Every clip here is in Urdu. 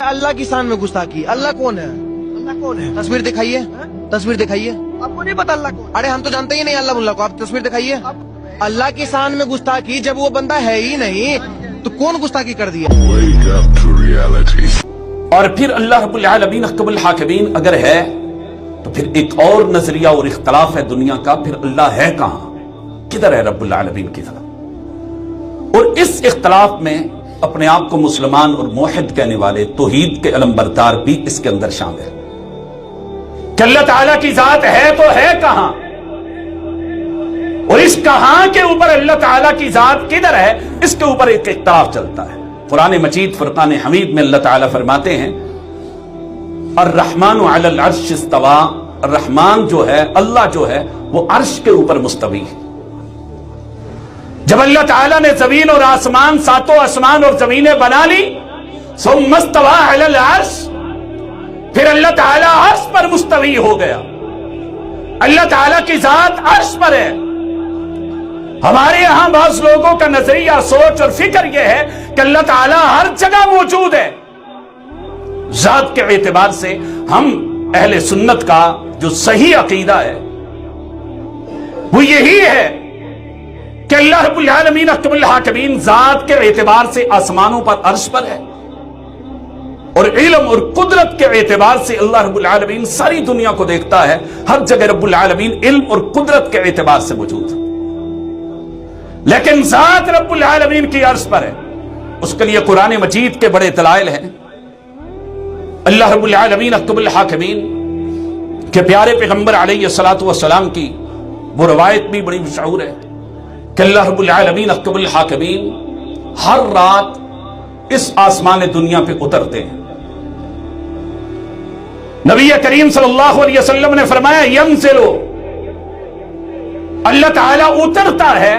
اللہ کی شان میں گستاخی. اللہ کون ہے؟ اللہ کون ہے؟ تصویر دکھائیے, تصویر دکھائیے. آپ کو نہیں پتا اللہ کون؟ ارے ہم تو جانتے ہی نہیں اللہ اللہ کو. آپ تصویر دکھائیے. اللہ کی شان میں گستاخی جب وہ بندہ ہے ہی نہیں تو کون گستاخی کر دیا؟ اور پھر اللہ رب العالمین احکم الحاکمین اگر ہے تو پھر ایک اور نظریہ اور اختلاف ہے دنیا کا. پھر اللہ ہے کہاں, کدھر ہے رب العالمین کی طرف؟ اور اس اختلاف میں اپنے آپ کو مسلمان اور موحد کہنے والے توحید کے علمبردار بھی اس کے اندر شامل ہیں کہ اللہ تعالیٰ کی ذات ہے تو ہے کہاں, اور اس کہاں کے اوپر اللہ تعالیٰ کی ذات کدھر ہے اس کے اوپر ایک اختلاف چلتا ہے. قرآن مجید فرقان حمید میں اللہ تعالیٰ فرماتے ہیں الرحمن علی العرش استوى. الرحمن جو ہے, اللہ جو ہے, وہ عرش کے اوپر مستوی ہے. جب اللہ تعالیٰ نے زمین اور آسمان, ساتوں آسمان اور زمینیں بنا لی, ثم استوى علی العرش, پھر اللہ تعالیٰ عرش پر مستوی ہو گیا. اللہ تعالیٰ کی ذات عرش پر ہے. ہمارے یہاں بعض لوگوں کا نظریہ, سوچ اور فکر یہ ہے کہ اللہ تعالیٰ ہر جگہ موجود ہے. ذات کے اعتبار سے ہم اہل سنت کا جو صحیح عقیدہ ہے وہ یہی ہے کہ اللہ رب العالمین احکم الحاکمین ذات کے اعتبار سے آسمانوں پر عرش پر ہے, اور علم اور قدرت کے اعتبار سے اللہ رب العالمین ساری دنیا کو دیکھتا ہے. ہر جگہ رب العالمین علم اور قدرت کے اعتبار سے موجود ہے, لیکن ذات رب العالمین کی عرش پر ہے. اس کے لیے قرآن مجید کے بڑے دلائل ہیں. اللہ رب العالمین احکم الحاکمین کے پیارے پیغمبر علیہ الصلوۃ والسلام کی وہ روایت بھی بڑی مشہور ہے کہ اللہ رب العالمین احکم الحاکمین ہر رات اس آسمان دنیا پہ اترتے ہیں. نبی کریم صلی اللہ علیہ وسلم نے فرمایا ینزل, اللہ تعالیٰ اترتا ہے.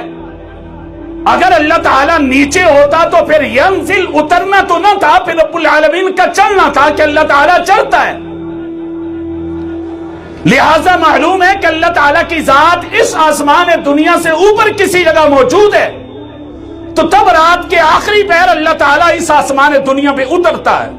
اگر اللہ تعالیٰ نیچے ہوتا تو پھر ینزل اترنا تو نہ تھا, پھر رب العالمین کا چلنا تھا کہ اللہ تعالیٰ چلتا ہے. لہذا معلوم ہے کہ اللہ تعالیٰ کی ذات اس آسمان دنیا سے اوپر کسی جگہ موجود ہے, تو تب رات کے آخری پہر اللہ تعالیٰ اس آسمان دنیا پہ اترتا ہے.